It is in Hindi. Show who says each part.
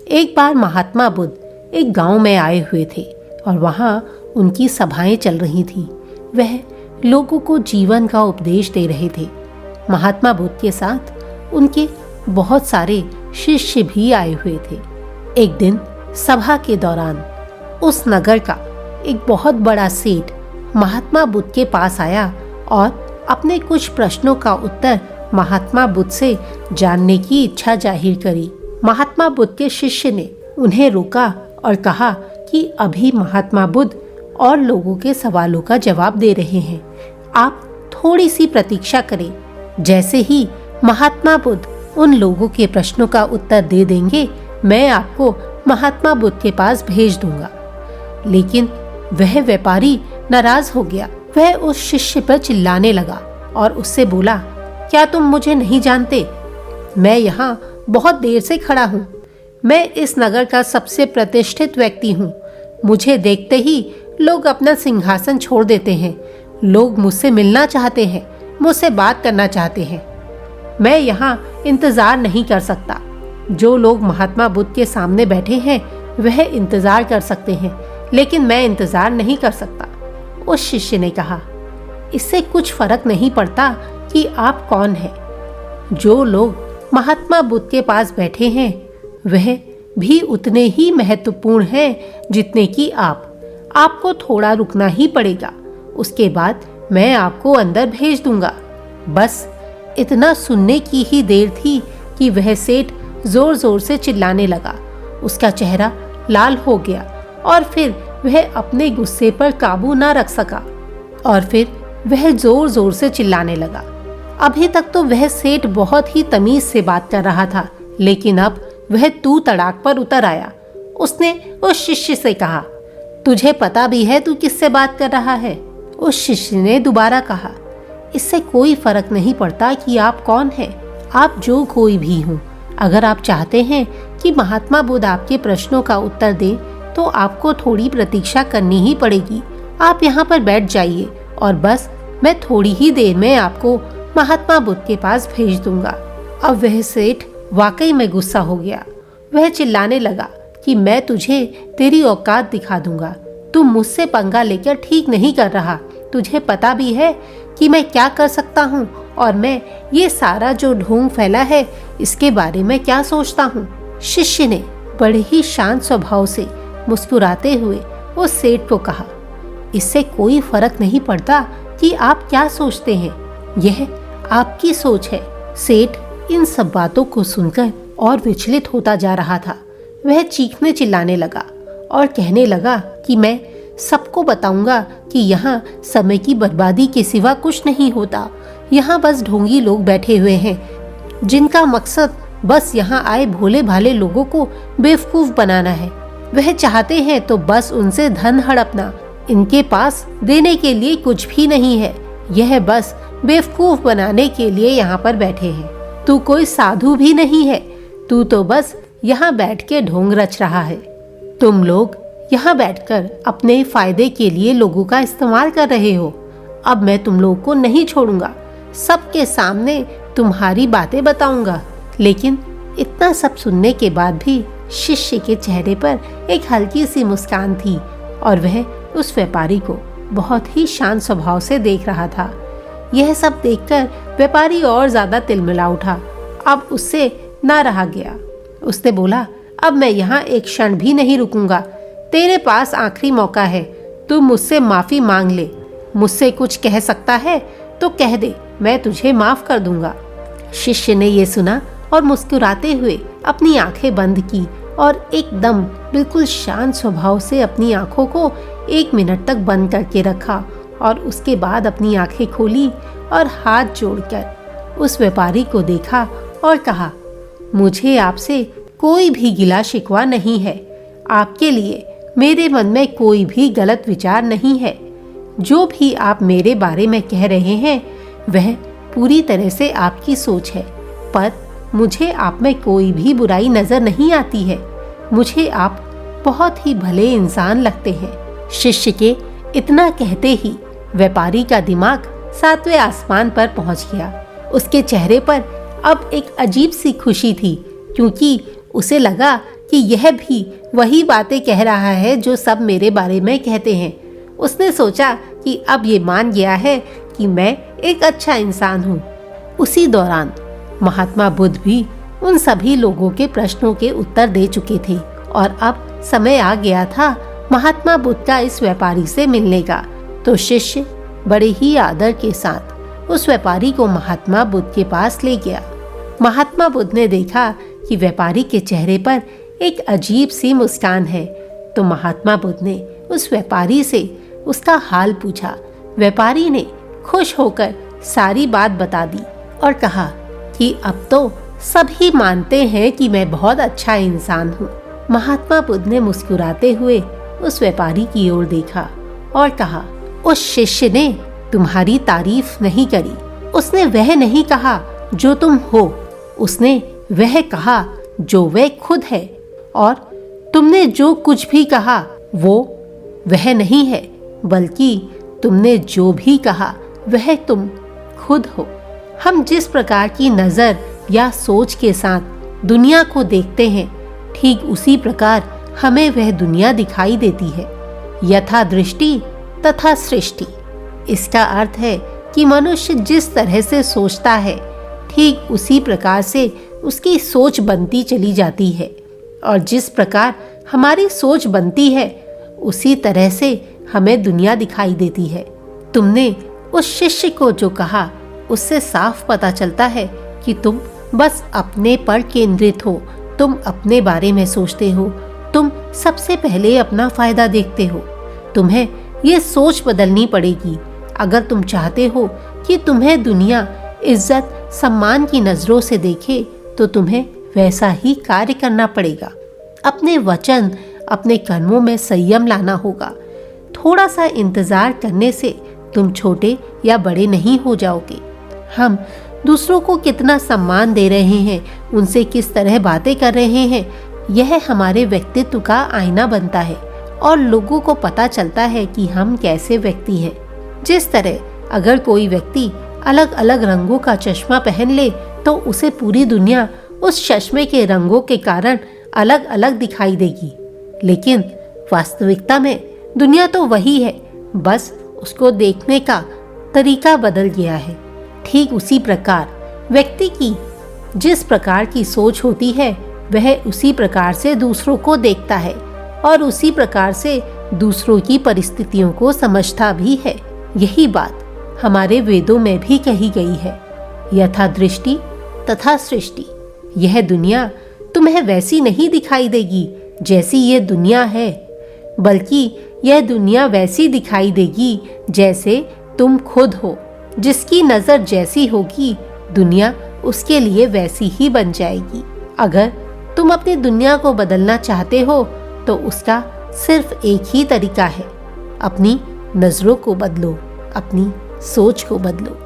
Speaker 1: एक बार महात्मा बुद्ध एक गांव में आए हुए थे और वहां उनकी सभाएं चल रही थी। वह लोगों को जीवन का उपदेश दे रहे थे। महात्मा बुद्ध के साथ उनके बहुत सारे शिष्य भी आए हुए थे। एक दिन सभा के दौरान उस नगर का एक बहुत बड़ा सेठ महात्मा बुद्ध के पास आया और अपने कुछ प्रश्नों का उत्तर महात्मा बुद्ध से जानने की इच्छा जाहिर करी। महात्मा बुद्ध के शिष्य ने उन्हें रोका और कहा कि अभी महात्मा बुद्ध और लोगों के सवालों का जवाब दे रहे हैं, आप थोड़ी सी प्रतीक्षा करें। जैसे ही महात्मा बुद्ध उन लोगों के प्रश्नों का उत्तर दे देंगे, मैं आपको महात्मा बुद्ध के पास भेज दूंगा। लेकिन वह व्यापारी नाराज हो गया। वह उस शिष्य पर चिल्लाने लगा और उससे बोला, क्या तुम मुझे नहीं जानते? मैं यहाँ बहुत देर से खड़ा हूँ। मैं इस नगर का सबसे प्रतिष्ठित व्यक्ति हूँ। मुझे देखते ही लोग अपना सिंहासन छोड़ देते हैं। लोग मुझसे मिलना चाहते हैं, मुझसे बात करना चाहते हैं। मैं यहाँ इंतजार नहीं कर सकता। जो लोग महात्मा बुद्ध के सामने बैठे हैं वह इंतजार कर सकते हैं, लेकिन मैं इंतजार नहीं कर सकता। उस शिष्य ने कहा, इससे कुछ फर्क नहीं पड़ता कि आप कौन हैं। जो लोग महात्मा बुद्ध के पास बैठे हैं वह भी उतने ही महत्वपूर्ण हैं जितने कि आप। आपको थोड़ा रुकना ही पड़ेगा, उसके बाद मैं आपको अंदर भेज दूंगा। बस इतना सुनने की ही देर थी कि वह सेठ जोर जोर से चिल्लाने लगा। उसका चेहरा लाल हो गया और फिर वह अपने गुस्से पर काबू न रख सका और फिर वह जोर जोर से चिल्लाने लगा। अभी तक तो वह सेठ बहुत ही तमीज से बात कर रहा था, लेकिन अब वह तू तड़ाक पर उतर आया। उसने उस शिष्य से कहा, तुझे पता भी है तू किससे बात कर रहा है? उस शिष्य ने दोबारा कहा, इससे कोई फर्क नहीं पड़ता कि आप कौन हैं। आप जो कोई भी हो, अगर आप चाहते हैं कि महात्मा बुद्ध आपके प्रश्नों का उत्तर दे तो आपको थोड़ी प्रतीक्षा करनी ही पड़ेगी। आप यहाँ पर बैठ जाइए और बस मैं थोड़ी ही देर में आपको महात्मा बुद्ध के पास भेज दूंगा। अब वह सेठ वाकई में गुस्सा हो गया। वह चिल्लाने लगा कि मैं तुझे तेरी औकात दिखा दूंगा। तू मुझसे पंगा लेकर ठीक नहीं कर रहा। तुझे पता भी है कि मैं क्या कर सकता हूँ और मैं ये सारा जो ढोंग फैला है इसके बारे में क्या सोचता हूँ। शिष्य ने बड़े ही शांत स्वभाव से मुस्कुराते हुए उस सेठ को कहा, इससे कोई फर्क नहीं पड़ता कि आप क्या सोचते हैं, यह आपकी सोच है। सेठ इन सब बातों को सुनकर और विचलित होता जा रहा था। वह चीखने चिल्लाने लगा और कहने लगा कि मैं सबको बताऊंगा कि यहाँ समय की बर्बादी के सिवा कुछ नहीं होता। यहाँ बस ढोंगी लोग बैठे हुए हैं जिनका मकसद बस यहाँ आए भोले भाले लोगों को बेवकूफ बनाना है। वह चाहते हैं तो बस उनसे धन हड़पना। इनके पास देने के लिए कुछ भी नहीं है। यह बस बेवकूफ बनाने के लिए यहाँ पर बैठे हैं। तू कोई साधु भी नहीं है। तू तो बस यहाँ बैठ के ढोंग रच रहा है। तुम लोग यहाँ बैठकर अपने फायदे के लिए लोगों का इस्तेमाल कर रहे हो। अब मैं तुम लोगों को नहीं छोड़ूंगा। सबके सामने तुम्हारी बातें बताऊंगा। लेकिन इतना सब सुनने के बाद भी शिष्य के चेहरे पर एक हल्की सी मुस्कान थी और वह उस व्यापारी को बहुत ही शांत स्वभाव से देख रहा था। यह सब देखकर व्यापारी और ज्यादा तिलमिला उठा। अब उससे ना रहा गया। उसने बोला, अब मैं यहाँ एक क्षण भी नहीं रुकूंगा। तेरे पास आखिरी मौका है। तू मुझसे माफी मांग ले। मुझसे कुछ कह सकता है तो कह दे, मैं तुझे माफ कर दूंगा। शिष्य ने ये सुना और मुस्कुराते हुए अपनी आंखें बंद की और एकदम बिल्कुल शांत स्वभाव से अपनी आंखों को 1 मिनट तक बंद करके रखा और उसके बाद अपनी आंखें खोली और हाथ जोड़कर उस व्यापारी को देखा और कहा, मुझे आपसे कोई भी गिला शिकवा नहीं है। आपके लिए मेरे मन में कोई भी गलत विचार नहीं है। जो भी आप मेरे बारे में कह रहे हैं वह पूरी तरह से आपकी सोच है, पर मुझे आप में कोई भी बुराई नजर नहीं आती है। मुझे आप बहुत ही भले इंसान लगते हैं। शिष्य के इतना कहते ही व्यापारी का दिमाग 7वें आसमान पर पहुंच गया। उसके चेहरे पर अब एक अजीब सी खुशी थी, क्योंकि उसे लगा कि यह भी वही बातें कह रहा है जो सब मेरे बारे में कहते हैं। उसने सोचा कि अब ये मान गया है कि मैं एक अच्छा इंसान हूँ। उसी दौरान महात्मा बुद्ध भी उन सभी लोगों के प्रश्नों के उत्तर दे चुके थे और अब समय आ गया था महात्मा बुद्ध का इस व्यापारी से मिलने का। तो शिष्य बड़े ही आदर के साथ उस व्यापारी को महात्मा बुद्ध के पास ले गया। महात्मा बुद्ध ने देखा कि व्यापारी के चेहरे पर एक अजीब सी मुस्कान है, तो महात्मा बुद्ध ने उस व्यापारी से उसका हाल पूछा। व्यापारी ने खुश होकर सारी बात बता दी और कहा कि अब तो सभी मानते हैं कि मैं बहुत अच्छा इंसान हूँ। महात्मा बुद्ध ने मुस्कुराते हुए उस व्यापारी की ओर देखा और कहा, उस शिष्य ने तुम्हारी तारीफ नहीं करी। उसने वह नहीं कहा जो तुम हो, उसने वह कहा जो वह खुद है, और तुमने जो कुछ भी कहा वो वह नहीं है, बल्कि तुमने जो भी कहा वह तुम खुद हो। हम जिस प्रकार की नजर या सोच के साथ दुनिया को देखते हैं, ठीक उसी प्रकार हमें वह दुनिया दिखाई देती है। यथा दृष्टि तथा सृष्टि। इसका अर्थ है कि मनुष्य जिस तरह से सोचता है, ठीक उसी प्रकार से उसकी सोच बनती चली जाती है, और जिस प्रकार हमारी सोच बनती है उसी तरह से हमें दुनिया दिखाई देती है। तुमने उस शिष्य को जो कहा उससे साफ पता चलता है कि तुम बस अपने पर केंद्रित हो, तुम अपने बारे में सोचते हो, तुम सबसे पहले अपना फायदा देखते हो। तुम्हें ये सोच बदलनी पड़ेगी अगर तुम चाहते हो कि तुम्हें दुनिया इज्जत सम्मान की नजरों से देखे, तो तुम्हें वैसा ही कार्य करना पड़ेगा। अपने वचन अपने कर्मों में संयम लाना होगा। थोड़ा सा इंतजार करने से तुम छोटे या बड़े नहीं हो जाओगे। हम दूसरों को कितना सम्मान दे रहे हैं, उनसे किस तरह बातें कर रहे हैं, यह हमारे व्यक्तित्व का आईना बनता है और लोगों को पता चलता है कि हम कैसे व्यक्ति हैं। जिस तरह अगर कोई व्यक्ति अलग अलग रंगों का चश्मा पहन ले तो उसे पूरी दुनिया उस चश्मे के रंगों के कारण अलग अलग दिखाई देगी, लेकिन वास्तविकता में दुनिया तो वही है, बस उसको देखने का तरीका बदल गया है। ठीक उसी प्रकार व्यक्ति की जिस प्रकार की सोच होती है वह उसी प्रकार से दूसरों को देखता है और उसी प्रकार से दूसरों की परिस्थितियों को समझता भी है। यही बात हमारे वेदों में भी कही गई है। यथा दृष्टि तथा सृष्टि। यह दुनिया तुम्हें वैसी नहीं दिखाई देगी जैसी ये दुनिया है, बल्कि यह दुनिया वैसी दिखाई देगी जैसे तुम खुद हो। जिसकी नजर जैसी होगी दुनिया उसके लिए वैसी ही बन जाएगी। अगर तुम अपनी दुनिया को बदलना चाहते हो तो उसका सिर्फ एक ही तरीका है, अपनी नजरों को बदलो, अपनी सोच को बदलो।